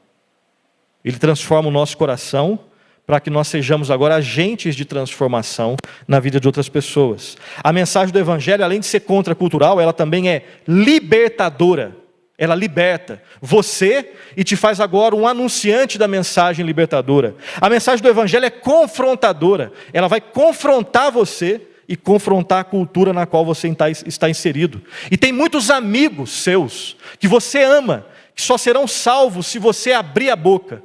Ele transforma o nosso coração para que nós sejamos agora agentes de transformação na vida de outras pessoas. A mensagem do Evangelho, além de ser contracultural, ela também é libertadora. Ela liberta você e te faz agora um anunciante da mensagem libertadora. A mensagem do Evangelho é confrontadora. Ela vai confrontar você e confrontar a cultura na qual você está inserido. E tem muitos amigos seus que você ama, que só serão salvos se você abrir a boca.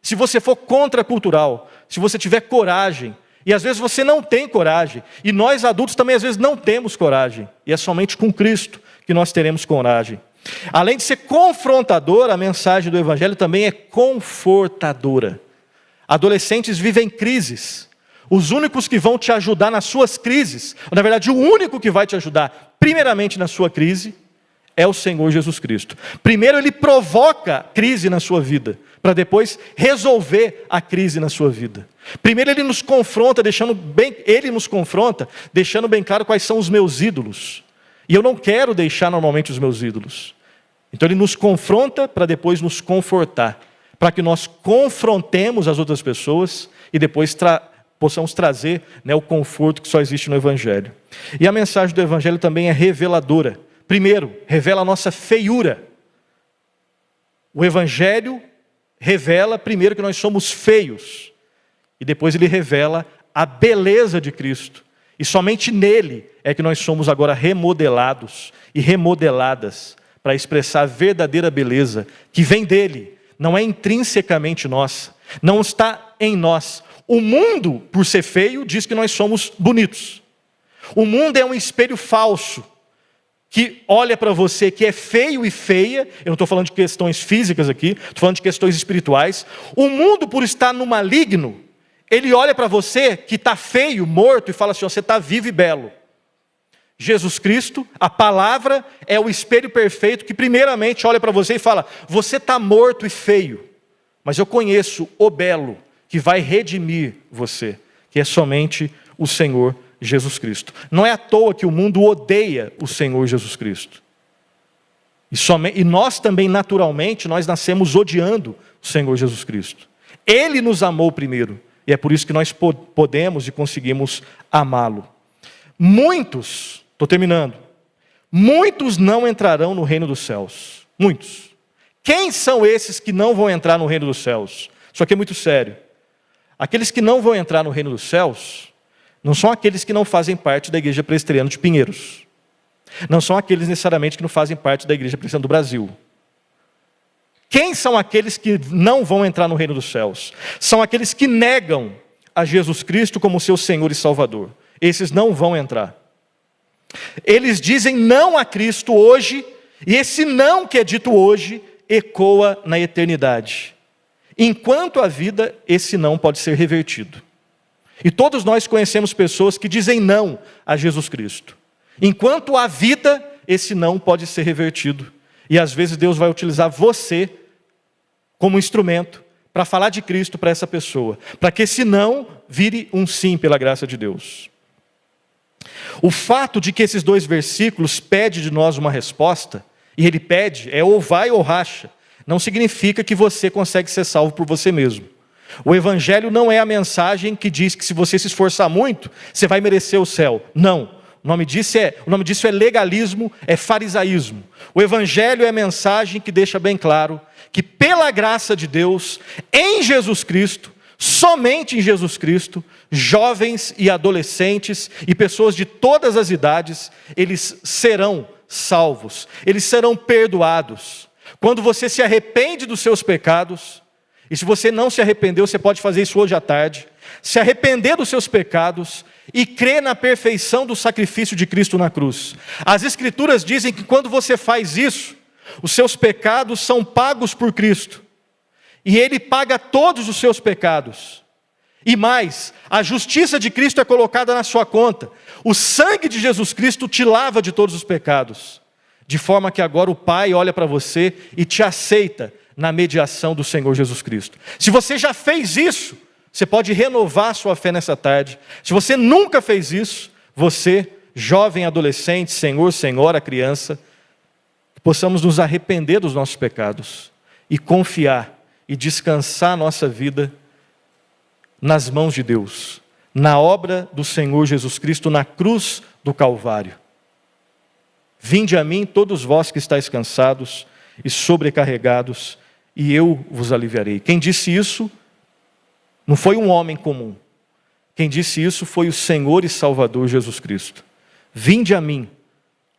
Se você for contracultural, se você tiver coragem. E às vezes você não tem coragem. E nós adultos também às vezes não temos coragem. E é somente com Cristo que nós teremos coragem. Além de ser confrontadora, a mensagem do Evangelho também é confortadora. Adolescentes vivem crises. Os únicos que vão te ajudar nas suas crises, na verdade o único que vai te ajudar primeiramente na sua crise, é o Senhor Jesus Cristo. Primeiro ele provoca crise na sua vida, para depois resolver a crise na sua vida. Primeiro ele nos confronta, deixando bem claro quais são os meus ídolos. E eu não quero deixar normalmente os meus ídolos. Então ele nos confronta para depois nos confortar. Para que nós confrontemos as outras pessoas e depois possamos trazer, né, o conforto que só existe no Evangelho. E a mensagem do Evangelho também é reveladora. Primeiro, revela a nossa feiura. O Evangelho revela primeiro que nós somos feios. E depois ele revela a beleza de Cristo. E somente nele é que nós somos agora remodelados e remodeladas para expressar a verdadeira beleza que vem dele, não é intrinsecamente nossa, não está em nós. O mundo, por ser feio, diz que nós somos bonitos. O mundo é um espelho falso, que olha para você que é feio e feia. Eu não estou falando de questões físicas aqui, estou falando de questões espirituais. O mundo, por estar no maligno, ele olha para você que está feio, morto, e fala assim: você está vivo e belo. Jesus Cristo, a palavra, é o espelho perfeito que primeiramente olha para você e fala: você está morto e feio, mas eu conheço o belo que vai redimir você, que é somente o Senhor Jesus Cristo. Não é à toa que o mundo odeia o Senhor Jesus Cristo. E nós também, naturalmente, nós nascemos odiando o Senhor Jesus Cristo. Ele nos amou primeiro. E é por isso que nós podemos e conseguimos amá-lo. Muitos, estou terminando, muitos não entrarão no reino dos céus. Muitos. Quem são esses que não vão entrar no reino dos céus? Isso aqui é muito sério. Aqueles que não vão entrar no reino dos céus não são aqueles que não fazem parte da Igreja Presbiteriana de Pinheiros. Não são aqueles necessariamente que não fazem parte da Igreja Presbiteriana do Brasil. Quem são aqueles que não vão entrar no reino dos céus? São aqueles que negam a Jesus Cristo como seu Senhor e Salvador. Esses não vão entrar. Eles dizem não a Cristo hoje, e esse não que é dito hoje ecoa na eternidade. Enquanto há vida, esse não pode ser revertido. E todos nós conhecemos pessoas que dizem não a Jesus Cristo. Enquanto há vida, esse não pode ser revertido. E às vezes Deus vai utilizar você como instrumento para falar de Cristo para essa pessoa, para que esse não vire um sim pela graça de Deus. O fato de que esses 2 versículos pedem de nós uma resposta, e ele pede, é ou vai ou racha, não significa que você consegue ser salvo por você mesmo. O Evangelho não é a mensagem que diz que se você se esforçar muito, você vai merecer o céu. Não. O nome disso é legalismo, é farisaísmo. O Evangelho é a mensagem que deixa bem claro que pela graça de Deus, em Jesus Cristo, somente em Jesus Cristo, jovens e adolescentes e pessoas de todas as idades, eles serão salvos, eles serão perdoados. Quando você se arrepende dos seus pecados, e se você não se arrependeu, você pode fazer isso hoje à tarde, se arrepender dos seus pecados e crer na perfeição do sacrifício de Cristo na cruz. As Escrituras dizem que quando você faz isso, os seus pecados são pagos por Cristo. E Ele paga todos os seus pecados. E mais, a justiça de Cristo é colocada na sua conta. O sangue de Jesus Cristo te lava de todos os pecados. De forma que agora o Pai olha para você e te aceita na mediação do Senhor Jesus Cristo. Se você já fez isso, você pode renovar sua fé nessa tarde. Se você nunca fez isso, você, jovem, adolescente, senhor, senhora, criança, possamos nos arrepender dos nossos pecados e confiar e descansar nossa vida nas mãos de Deus, na obra do Senhor Jesus Cristo na cruz do Calvário. Vinde a mim todos vós que estáis cansados e sobrecarregados, e eu vos aliviarei. Quem disse isso não foi um homem comum. Quem disse isso foi o Senhor e Salvador Jesus Cristo. Vinde a mim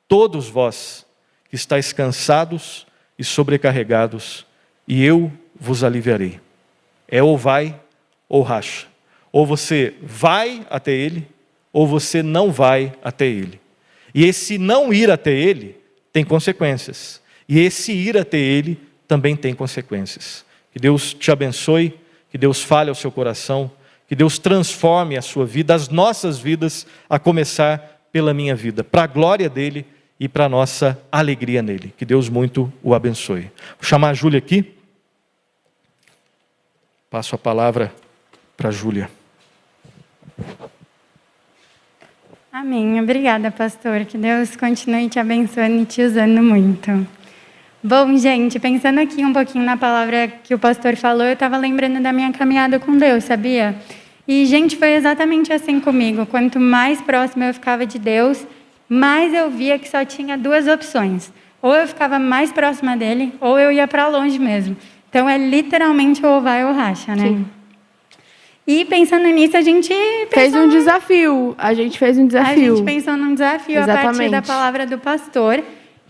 todos vós que estáis cansados e sobrecarregados, e eu vos aliviarei. É ou vai ou racha. Ou você vai até Ele, ou você não vai até Ele. E esse não ir até Ele tem consequências. E esse ir até Ele também tem consequências. Que Deus te abençoe, que Deus fale ao seu coração, que Deus transforme a sua vida, as nossas vidas, a começar pela minha vida, para a glória dEle e para a nossa alegria nele. Que Deus muito o abençoe. Vou chamar a Júlia aqui. Passo a palavra para a Júlia.
Amém. Obrigada, pastor. Que Deus continue te abençoando e te usando muito. Bom, gente, pensando aqui um pouquinho na palavra que o pastor falou, eu estava lembrando da minha caminhada com Deus, sabia? E, gente, foi exatamente assim comigo. Quanto mais próximo eu ficava de Deus, mais eu via que só tinha 2 opções. Ou eu ficava mais próxima dele, ou eu ia para longe mesmo. Então, é literalmente ou vai ou racha, né?
Sim.
E pensando nisso, a gente
fez um desafio. A gente fez um desafio.
A gente pensou num desafio
Exatamente.
A partir da palavra do pastor,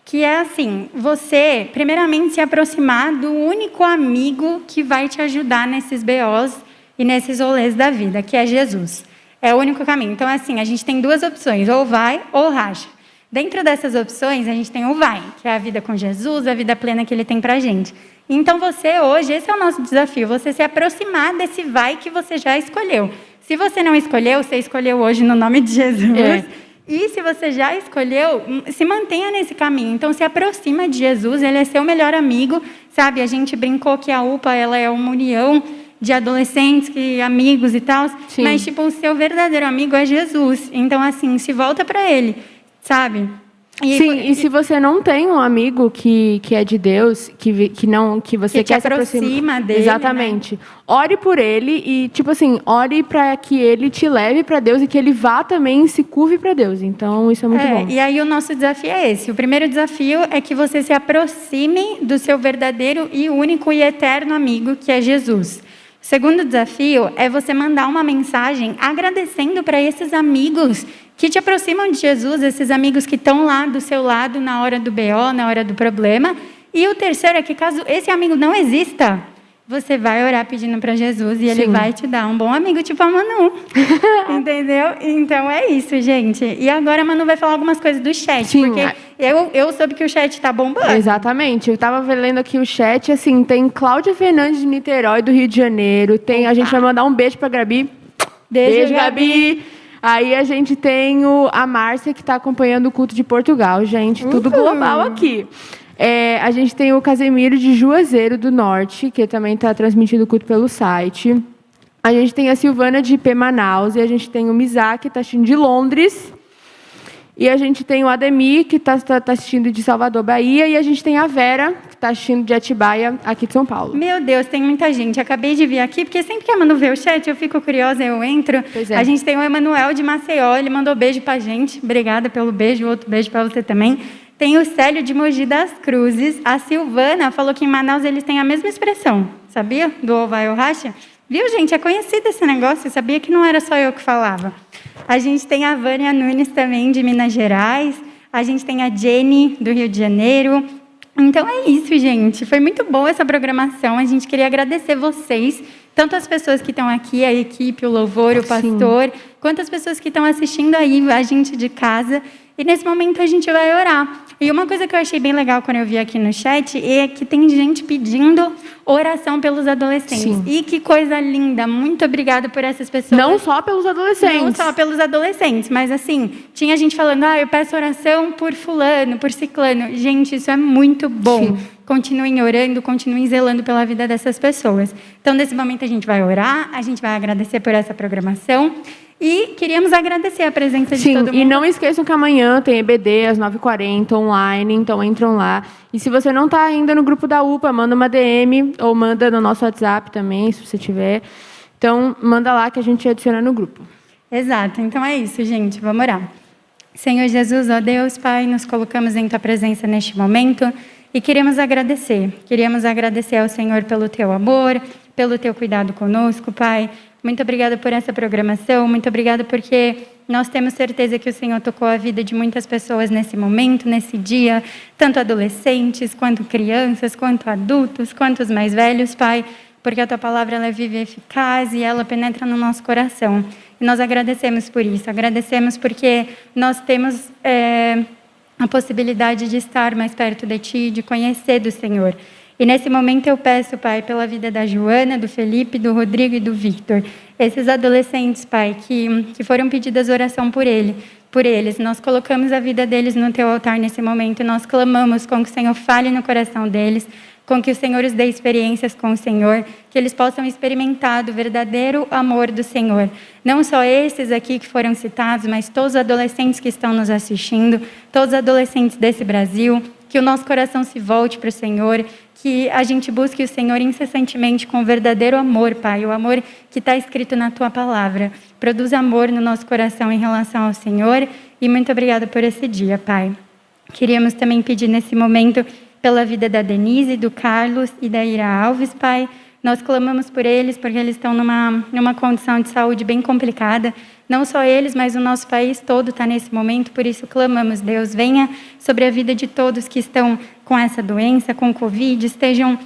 que é assim, você, primeiramente, se aproximar do único amigo que vai te ajudar nesses BOs e nesses rolês da vida, que é Jesus. É o único caminho. Então, assim, a gente tem 2 opções, ou vai ou racha. Dentro dessas opções, a gente tem o vai, que é a vida com Jesus, a vida plena que Ele tem pra gente. Então, você hoje, esse é o nosso desafio, você se aproximar desse vai que você já escolheu. Se você não escolheu, você escolheu hoje no nome de Jesus. É. E se você já escolheu, se mantenha nesse caminho. Então, se aproxima de Jesus, Ele é seu melhor amigo, sabe? A gente brincou que a UPA, ela é uma união de adolescentes, amigos e tal,
Sim.
Mas, tipo, o seu verdadeiro amigo é Jesus. Então, assim, se volta para Ele, sabe?
E se você não tem um amigo que é de Deus, que você
que
quer
se aproxima dele,
exatamente.
Né?
Ore por ele e, tipo assim, ore para que ele te leve para Deus e que ele vá também e se curve para Deus. Então, isso é muito bom.
E aí o nosso desafio é esse. O primeiro desafio é que você se aproxime do seu verdadeiro e único e eterno amigo, que é Jesus. O segundo desafio é você mandar uma mensagem agradecendo para esses amigos que te aproximam de Jesus, esses amigos que estão lá do seu lado na hora do BO, na hora do problema. E o terceiro é que, caso esse amigo não exista, você vai orar pedindo para Jesus e Ele vai te dar um bom amigo, tipo a Manu. Entendeu? Então é isso, gente. E agora a Manu vai falar algumas coisas do chat, porque eu soube que o chat está bombando.
Exatamente. Eu estava lendo aqui o chat, assim, tem Cláudia Fernandes de Niterói, do Rio de Janeiro, a gente vai mandar um beijo para a Gabi.
Beijo,
Gabi. Aí a gente tem a Márcia, que está acompanhando o culto de Portugal, gente. Tudo global aqui. A gente tem o Casemiro de Juazeiro do Norte, que também está transmitindo o culto pelo site. A gente tem a Silvana de IP Manaus. E a gente tem o Mizak, que está assistindo de Londres. E a gente tem o Ademir, que está assistindo de Salvador, Bahia. E a gente tem a Vera, que está assistindo de Atibaia, aqui de São Paulo.
Meu Deus, tem muita gente. Acabei de vir aqui, porque sempre que a Manu vê o chat, eu fico curiosa, eu entro.
Pois é.
A gente tem o Emanuel de Maceió, ele mandou beijo pra gente. Obrigada pelo beijo, outro beijo para você também. Tem o Célio de Mogi das Cruzes. A Silvana falou que em Manaus eles têm a mesma expressão. Sabia? Do ou vai ou racha. Viu, gente? É conhecido esse negócio. Eu sabia que não era só eu que falava. A gente tem a Vânia Nunes também, de Minas Gerais. A gente tem a Jenny, do Rio de Janeiro. Então é isso, gente. Foi muito boa essa programação. A gente queria agradecer vocês, tanto as pessoas que estão aqui, a equipe, o louvor, o pastor, quanto as pessoas que estão assistindo aí, a gente de casa. E nesse momento a gente vai orar. E uma coisa que eu achei bem legal quando eu vi aqui no chat é que tem gente pedindo oração pelos adolescentes.
Sim.
E que coisa linda. Muito obrigada por essas pessoas.
Não só pelos adolescentes.
Não só pelos adolescentes, mas assim, tinha gente falando, eu peço oração por fulano, por ciclano. Gente, isso é muito bom. Sim. Continuem orando, continuem zelando pela vida dessas pessoas. Então, nesse momento, a gente vai orar, a gente vai agradecer por essa programação. E queríamos agradecer a presença de todo mundo.
E não esqueçam que amanhã tem EBD às 9h40 online, então entram lá. E se você não está ainda no grupo da UPA, manda uma DM ou manda no nosso WhatsApp também, se você tiver. Então, manda lá que a gente adiciona no grupo.
Exato. Então é isso, gente. Vamos orar. Senhor Jesus, ó Deus, Pai, nos colocamos em Tua presença neste momento e queremos agradecer. Queríamos agradecer ao Senhor pelo Teu amor, pelo Teu cuidado conosco, Pai. Muito obrigada por essa programação, muito obrigada porque nós temos certeza que o Senhor tocou a vida de muitas pessoas nesse momento, nesse dia, tanto adolescentes, quanto crianças, quanto adultos, quanto os mais velhos, Pai, porque a Tua palavra ela é viva e eficaz e ela penetra no nosso coração. E nós agradecemos por isso, agradecemos porque nós temos a possibilidade de estar mais perto de Ti, de conhecer do Senhor. E nesse momento eu peço, Pai, pela vida da Joana, do Felipe, do Rodrigo e do Victor. Esses adolescentes, Pai, que foram pedidas oração por eles. Nós colocamos a vida deles no Teu altar nesse momento e nós clamamos com que o Senhor fale no coração deles, com que o Senhor os dê experiências com o Senhor, que eles possam experimentar do verdadeiro amor do Senhor. Não só esses aqui que foram citados, mas todos os adolescentes que estão nos assistindo, todos os adolescentes desse Brasil, que o nosso coração se volte para o Senhor, que a gente busque o Senhor incessantemente com o verdadeiro amor, Pai, o amor que está escrito na Tua palavra. Produz amor no nosso coração em relação ao Senhor e muito obrigada por esse dia, Pai. Queríamos também pedir nesse momento pela vida da Denise, do Carlos e da Ira Alves, Pai. Nós clamamos por eles porque eles estão numa condição de saúde bem complicada. Não só eles, mas o nosso país todo está nesse momento, por isso clamamos, Deus, venha sobre a vida de todos que estão com essa doença, com Covid, estejam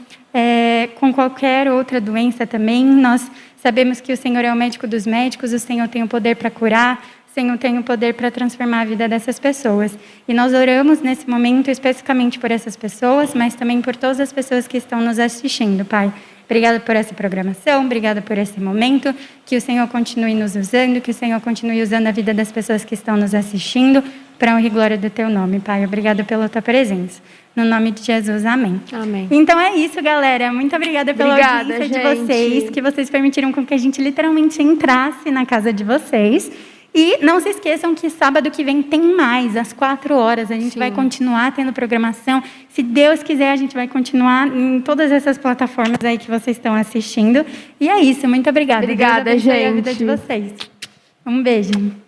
com qualquer outra doença também. Nós sabemos que o Senhor é o médico dos médicos, o Senhor tem o poder para curar, o Senhor tem o poder para transformar a vida dessas pessoas. E nós oramos nesse momento especificamente por essas pessoas, mas também por todas as pessoas que estão nos assistindo, Pai. Obrigada por essa programação, obrigada por esse momento, que o Senhor continue nos usando, que o Senhor continue usando a vida das pessoas que estão nos assistindo, para a honra e glória do Teu nome, Pai. Obrigada pela Tua presença. No nome de Jesus, amém.
Amém.
Então é isso, galera. Muito obrigada pela audiência de vocês, que vocês permitiram com que a gente literalmente entrasse na casa de vocês. E não se esqueçam que sábado que vem tem mais, às 4h. A gente vai continuar tendo programação. Se Deus quiser, a gente vai continuar em todas essas plataformas aí que vocês estão assistindo. E é isso, muito obrigada.
Obrigada,
Deus abençoe
gente.
a vida de vocês. Um beijo.